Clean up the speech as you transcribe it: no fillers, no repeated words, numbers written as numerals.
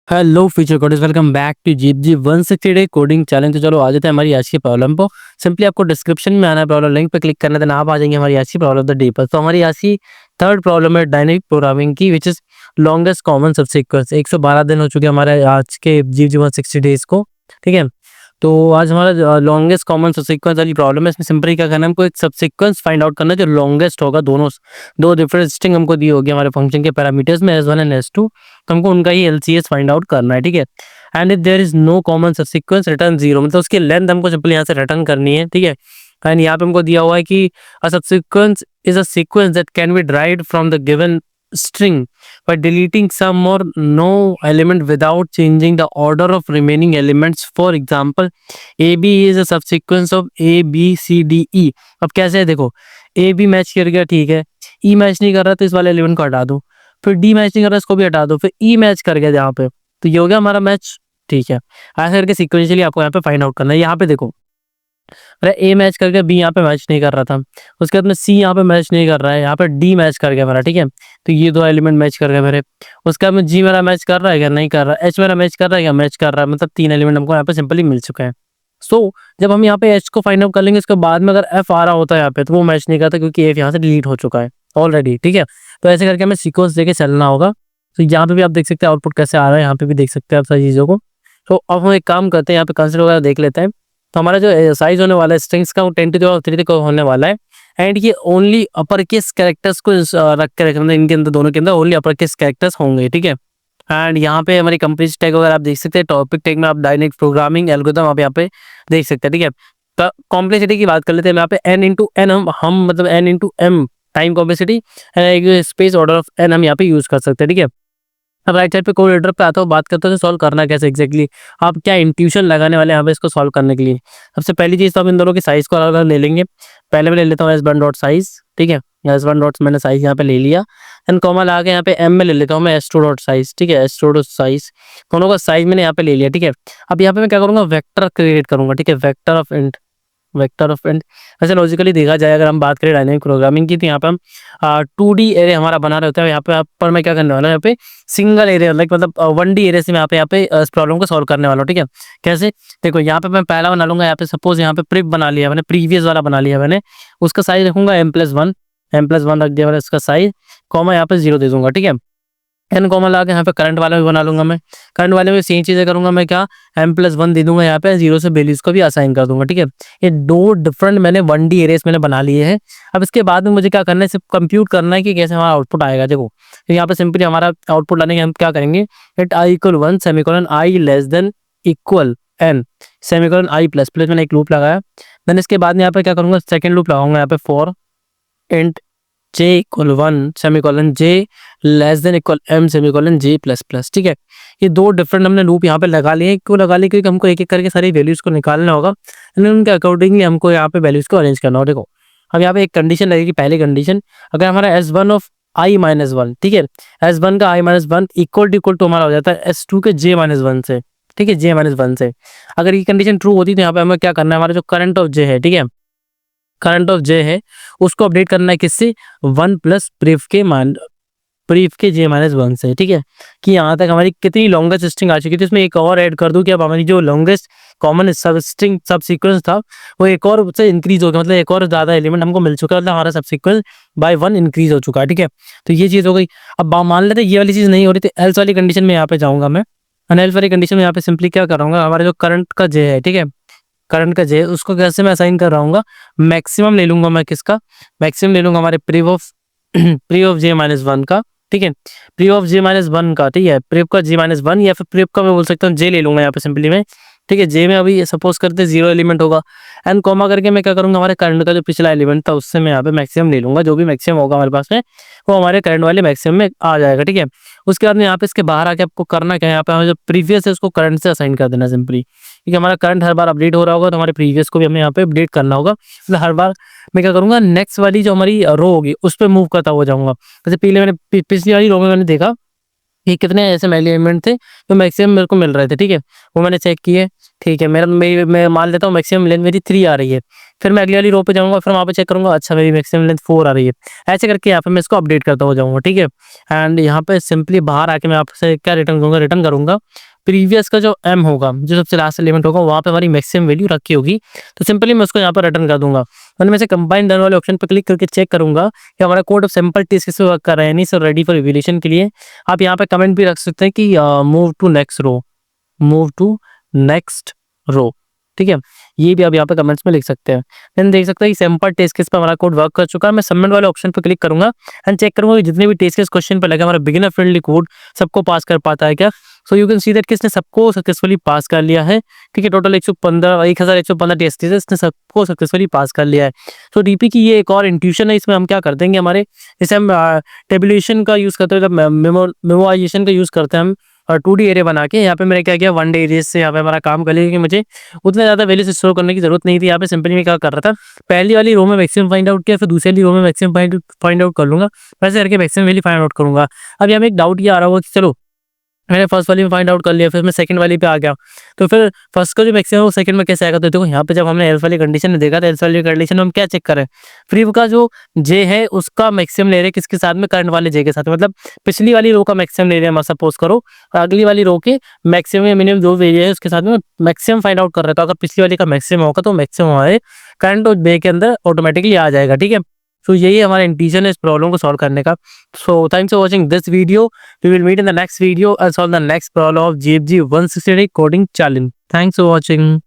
Hello future coders, welcome back to जीप जी 160 day coding challenge. तो चलो आ जाते हैं हमारी आज की प्रॉब्लम पर। सिंपली आपको डिस्क्रिप्शन में आना है, प्रॉब्लम लिंक पे क्लिक करना, देन आप आ जाएंगे हमारी आज की प्रॉब्लम ऑफ द डे पर। तो हमारी आज की थर्ड प्रॉब्लम है डायनेमिक प्रोग्रामिंग की, which is longest common subsequence. 112 दिन हो चुके हमारे आज के जीप जी 160 डेज को, ठीक है। तो आज हमारा लॉन्गेस्ट कॉमन सबसीक्वेंस वाली प्रॉब्लम है। इसमें सिंपली क्या करना है, हमको एक सबसीक्वेंस फाइंड आउट करना है जो लॉन्गेस्ट होगा। दो डिफरेंट स्ट्रिंग हमको दी होगी हमारे फंक्शन के पैरामीटर्स में, S1 एंड S2। तो हमको उनका ही LCS फाइंड आउट करना है, ठीक है। And if there is no common subsequence return zero, मतलब उसकी लेंथ हमको सिंपली यहाँ से रिटर्न करनी है, ठीक है। एंड यहाँ पे हमको दिया हुआ है कि a subsequence is a sequence that can be derived from the given string by deleting some or no element without changing the order of remaining elements. For example, AB is a subsequence of ABCDE। अब कैसे है देखो, AB match कर गया, ठीक है। E match नहीं कर रहा तो इस वाले एलिमेंट को हटा दो, फिर D मैच नहीं कर रहा इसको भी हटा दो, फिर E मैच कर गया यहाँ पे, तो ये हो गया हमारा मैच, ठीक है। ऐसे करके सीक्वेंशियली आपको यहाँ पे फाइंड आउट करना है। यहाँ पे देखो, अरे ए मैच करके बी यहाँ पे मैच नहीं कर रहा था, उसके बाद में सी यहाँ पे मैच नहीं कर रहा है, यहाँ पे डी मैच कर गया मेरा, ठीक है। तो ये दो एलिमेंट मैच कर गए मेरे। उसके बाद में जी मेरा मैच कर रहा है क्या, नहीं कर रहा है। एच मेरा मैच कर रहा है क्या, मैच कर रहा है। मतलब तीन एलिमेंट हमको यहाँ पे सिंपली मिल चुके हैं। सो जब हम यहाँ पे एच को फाइंड आउट कर लेंगे, उसके बाद में अगर एफ आ रहा होता है यहाँ पे, तो वो मैच नहीं करता क्योंकि एफ यहाँ से डिलीट हो चुका है ऑलरेडी, ठीक है। तो ऐसे करके हमें सीक्वेंस देके चलना होगा। तो यहाँ पे भी आप देख सकते हैं आउटपुट कैसे आ रहा है, यहाँ पे भी देख सकते हैं आप सारी चीज़ों को। तो अब हम एक काम करते हैं, यहाँ पे कंसिडर वगैरह देख लेते हैं। तो हमारा जो साइज होने वाला है स्ट्रिंग्स का, वो 10⁻³ तक होने वाला है। एंड ये ओनली अपर केस कैरेक्टर्स को रख के रखना, इनके अंदर दोनों के अंदर ओनली अपर केस कैरेक्टर्स होंगे, ठीक है। एंड यहाँ पे हमारी कंप्लीट टैग वगैरह आप देख सकते हैं। टॉपिक टैग में आप डायनेमिक प्रोग्रामिंग एल्गोरिथम आप यहाँ पे देख सकते हैं, ठीक है। तो कॉम्प्लेक्सिटी की बात कर लेते हैं। यहाँ पे n×n हम मतलब n×m time complexity and space order of n हम यहाँ पे यूज कर सकते हैं, ठीक है। अब राइट साइड पे कोड एडिटर पे आता हूँ, बात करते हैं सॉल्व करना कैसे एग्जैक्टली, आप क्या इंट्यूशन लगाने वाले हैं यहाँ पे इसको सॉल्व करने के लिए। सबसे पहली चीज़ तो हम इन दोनों की साइज को अलग अलग ले लेंगे। पहले मैं ले लेता हूँ S1 डॉट साइज, ठीक है। S1 डॉट मैंने साइज यहाँ पे ले लिया। एंड कॉमा ला के यहाँ पे M में ले लेता हूँ मैं S2 डॉट साइज, ठीक है। S2 डॉट साइज, दोनों का साइज मैंने यहाँ पे ले लिया, ठीक है। अब यहाँ पे मैं क्या करूँगा, वेक्टर क्रिएट करूँगा, ठीक है। वेक्टर ऑफ इंट वैसे लॉजिकली देखा जाए, अगर हम बात करें डायनेमिक प्रोग्रामिंग की, तो यहाँ पे हम 2D एरे हमारा बना रहे होते हैं। यहाँ पे पर मैं क्या करने वाला हूँ, यहाँ पे सिंगल एरे लाइक मतलब 1D एरे से मैं यहाँ पे इस प्रॉब्लम को सॉल्व करने वाला हूँ, ठीक है। कैसे देखो, यहाँ पे मैं पहला बना लूंगा। यहाँ पे सपोज यहाँ पे प्रिव बना लिया मैंने, प्रीवियस वाला बना लिया मैंने। उसका साइज रखूंगा m+1 रख दिया मैंने उसका साइज, कॉमा यहाँ पे 0 दे दूंगा, ठीक है। एन कॉमन ला के यहाँ पे करंट वाला भी बना लूंगा मैं। करंट वाले में सेम चीज़ें करूंगा मैं, क्या m+1 दे दूंगा यहाँ पे, 0 से वैल्यूज को भी असाइन कर दूंगा, ठीक है। ये दो डिफरेंट मैंने 1D एरेस मैंने बना लिए हैं। अब इसके बाद में मुझे क्या करना है, सिर्फ कंप्यूट करना है कि कैसे हमारा आउटपुट आएगा। देखो, तो यहाँ पे सिंपली हमारा आउटपुट लाने के हम क्या करेंगे, it i=1 semicolon i less than equal n semicolon i plus plus, मैंने एक लूप लगाया। मैंने इसके बाद में यहाँ पे क्या करूंगा, सेकेंड लूप लगाऊंगा यहाँ पे, for int j=1 semicolon j less than equal m semicolon j plus plus, ठीक है। ये दो डिफरेंट हमने लूप यहाँ पे लगा लिए। क्यों लगा लिए, क्योंकि हमको एक एक करके सारी वैल्यूज को निकालना होगा, उनके अकॉर्डिंगली हमको यहाँ पे वैल्यूज को अरेंज करना होगा। देखो, अब यहाँ पे एक कंडीशन लगेगी। पहली कंडीशन, अगर हमारा S1 ऑफ i-1, ठीक है, S1 का i-1 इक्वल टू हमारा हो जाता है S2 के j-1 से, ठीक है, j-1 से। अगर ये कंडीशन ट्रू होती तो यहाँ पे हमें क्या करना है, हमारा जो करंट ऑफ j है, ठीक है, करंट ऑफ j है, उसको अपडेट करना है किससे, 1 प्लस प्रीफ के j-1 से, ठीक है। कि यहाँ तक हमारी कितनी लॉन्गेस्ट स्ट्रिंग आ चुकी थी। इसमें एक और ऐड कर दूं कि अब हमारी जो लॉन्गेस्ट कॉमन सब स्ट्रिंग सब सीक्वेंस था, वो एक और से इंक्रीज हो गया, मतलब एक और ज़्यादा एलिमेंट हमको मिल चुका है, मतलब हमारा सब सीक्वेंस बाय 1 इंक्रीज हो चुका है, ठीक है। तो ये चीज़ हो गई। अब मान लेते ये वाली चीज़ नहीं हो रही, तो एल्स वाली कंडीशन में यहाँ पे जाऊँगा मैं। एल्स वाली कंडीशन में यहाँ पे सिंपली क्या करूँगा, हमारा जो करंट का j है, ठीक है, करंट का j, उसको कैसे मैं असाइन कर रहा हूँ, मैक्सिमम ले लूंगा मैं, किसका मैक्सिमम ले लूंगा, हमारे प्रीव ऑफ j-1 का, ठीक है, प्रीव ऑफ j-1 का, ठीक है, प्रीव का j-1 या फिर प्रीव का मैं बोल सकता हूँ j ले लूंगा यहाँ पे सिंपली मैं, ठीक है। j में अभी सपोज करते 0 एलिमेंट होगा, एंड कॉमा करके मैं क्या करूंगा, हमारे करंट का जो पिछला एलिमेंट था उससे मैं यहाँ पे मैक्सिमम ले लूंगा। जो भी मैक्सिमम होगा हमारे पास में, वो हमारे करंट वाले मैक्सिमम में आ जाएगा, ठीक है। उसके बाद में यहाँ पे इसके बाहर आके आपको करना क्या है, यहाँ पे हमें जो प्रीवियस है उसको करंट से असाइन कर देना सिंपली, ठीक है। हमारा करंट हर बार अपडेट हो रहा होगा, तो हमारे प्रीवियस को भी हमें यहाँ पे अपडेट करना होगा। मतलब हर बार मैं क्या करूंगा, नेक्स्ट वाली जो हमारी रो होगी उस पर मूव करता हुआ जाऊंगा। जैसे पहले मैंने पिछली वाली रो में मैंने देखा कि कितने ऐसे एलिमेंट थे जो मैक्सिमम मेरे को मिल रहे थे, ठीक है, वो मैंने चेक किए, ठीक है। मैं मान लेता हूँ मैक्सिमम लेंथ मेरी 3 आ रही है, फिर मैं अगली वाली रो पे जाऊँगा, फिर वहाँ पे चेक करूँगा, अच्छा मेरी मैक्सिमम लेंथ 4 आ रही है। ऐसे करके यहाँ पे मैं इसको अपडेट करता हो जाऊँगा, ठीक है। एंड यहाँ पे सिंपली बाहर आके मैं आपसे क्या रिटर्न करूँगा, प्रीवियस का जो m होगा, जो सबसे लास्ट एलिमेंट होगा, वहाँ पे हमारी मैक्सिमम वैल्यू रखी होगी, तो सिंपली मैं उसको यहाँ पर रिटर्न कर दूँगा। मैंने मैं से कंबाइन डन वाले ऑप्शन पे क्लिक करके चेक करूँगा कि हमारा कोड अब सैंपल टेस्ट केस पे वर्क कर रहा है या नहीं, सो रेडी फॉर इवैल्यूएशन के लिए आप यहाँ पे कमेंट भी रख सकते हैं कि move to next row, move to next row, ठीक है। ये भी आप यहाँ पे कमेंट्स में लिख सकते हैं। देन देख सकते हैं कि सैंपल टेस्ट केस पे हमारा कोड वर्क कर चुका है। मैं सबमिट वाले ऑप्शन पे क्लिक करूंगा एंड चेक करूंगा कि जितने भी टेस्ट केस क्वेश्चन पे लगे हमारा बिगिनर फ्रेंडली कोड सबको पास कर पाता है क्या। So you can see that किसने सबको सक्सेसफुली पास कर लिया है, ठीक है। टोटल 1115 टेस्ट केसेस इसने सबको सक्सेसफुली पास कर लिया है। सो डीपी की ये एक और इंट्यूशन है, इसमें हम क्या कर देंगे, हमारे जैसे हम टेबुलेशन का यूज़ करते हैं, मेमोराइजेशन का यूज़ करते हैं हम, और 2D एरे बना के यहाँ पे मैंने क्या किया, 1 डे एरेस से यहाँ पे हमारा काम कर लिया, क्योंकि मुझे उतने ज़्यादा वैल्यूज स्टोर करने की जरूरत नहीं थी। यहाँ पे सिंपली मैं क्या कर रहा था, पहली वाली रो में मैक्सिमम फाइंड आउट किया, फिर दूसरी वाली रो में मैक्सिमम फाइंड आउट कर लूंगा, वैसे करके मैक्सिमम वैल्यू फाइंड आउट करूंगा। अब यहाँ में एक डाउट ये आ रहा होगा कि चलो मैंने फर्स्ट वाली में फाइंड आउट कर लिया, फिर मैं सेकंड वाली पे आ गया, तो फिर फर्स्ट का जो मैक्सिमम है वो सेकंड में कैसे आएगा। तो देखो यहाँ पे जब हमने एल्स वाली कंडीशन में देखा, तो एल्स वाली कंडीशन में हम क्या चेक करें, प्रीव का जो जे है उसका मैक्सिमम ले रहे किसके साथ में, करंट वाले जे के साथ, मतलब पिछली वाली रो का मैक्सिमम ले रहे हैं सपोज करो, और अगली वाली रो के मैक्सिमम या मिनिमम जो वेरिएबल है उसके साथ में मैक्सिमम फाइंड आउट कर रहे हैं। तो अगर पिछली वाली का मैक्सिमम होगा तो मैक्सिमम हमारे करंट और बे के अंदर ऑटोमेटिकली आ जाएगा, ठीक है। तो यही हमारा इंटेंशन है इस प्रॉब्लम को सॉल्व करने का। So thanks for watching this video, we will meet in the next video and solve the next problem of GFG 168 coding challenge. Thanks for watching.